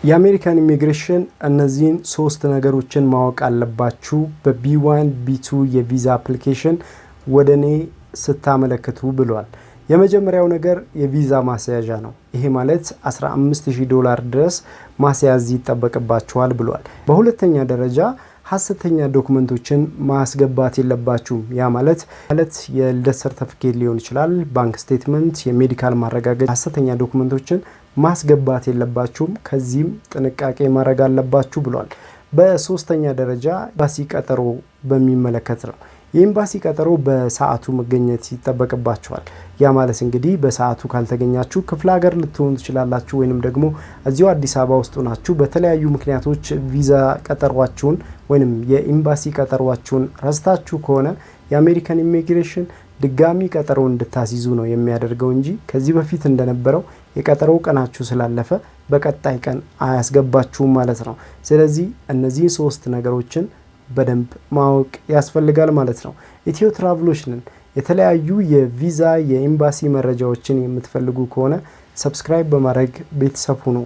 የአሜሪካን ኢሚግሬሽን እነዚህን ሶስት ነገሮችን ማወቅ አለባችሁ በB1 B2 የቪዛ አፕሊኬሽን ወደኔ ስታመለክቱ ብሏል። የመጀመሪያው ነገር የቪዛ ማስያዣ ነው። ይሄ ማለት $15000 ድረስ ማስያዝ ይጠበቅባችኋል ብሏል። በሁለተኛ ደረጃ ሐሰተኛ ዶክመንቶችን ማስገባት የለባችሁም። ያ ማለት የልደት ሰርቲፊኬት ሊሆን ይችላል፣ ባንክ ስቴትመንት፣ የሜዲካል ማረጋገጫ ሐሰተኛ ዶክመንቶችን ማስገባት የለባችሁም። ከዚህም ጥንቃቄ ማድረግ አለባችሁ ብሏል። በሶስተኛ ደረጃ ኤምባሲ ቀጠሮ በሚመለከት ነው። የኤምባሲ ቀጠሮ በሰዓቱ መገኘት ይጠበቅባችኋል። ያ ማለት እንግዲህ በሰዓቱ ካልተገኛችሁ ክፍለ ሀገር ልትሆኑ ትችላላችሁ፣ ወይንም ደግሞ እዚሁ አዲስ አበባ ውስጥ ናችሁ በተለያዩ ምክንያቶች ቪዛ ቀጠሯችሁን ወይንም የኤምባሲ ቀጠሯችሁን ረስታችሁ ከሆነ የአሜሪካን ኢሚግሬሽን ድጋሚ ቀጠሮ እንድታስይዙ ነው የሚያደርገው እንጂ ከዚህ በፊት እንደነበረው የቀጠሮ ቀናችሁ ስላለፈ በቀጣይ ቀን አያስገባችሁም ማለት ነው። ስለዚህ እነዚህ ሶስት ነገሮችን በደንብ ማወቅ ያስፈልጋል ማለት ነው። ኢትዮ ትራቭሎችንን የተለያዩ የቪዛ የኤምባሲ መረጃዎችን የምትፈልጉ ከሆነ ሰብስክራይብ በማድረግ ቤተሰብ ሁኑ።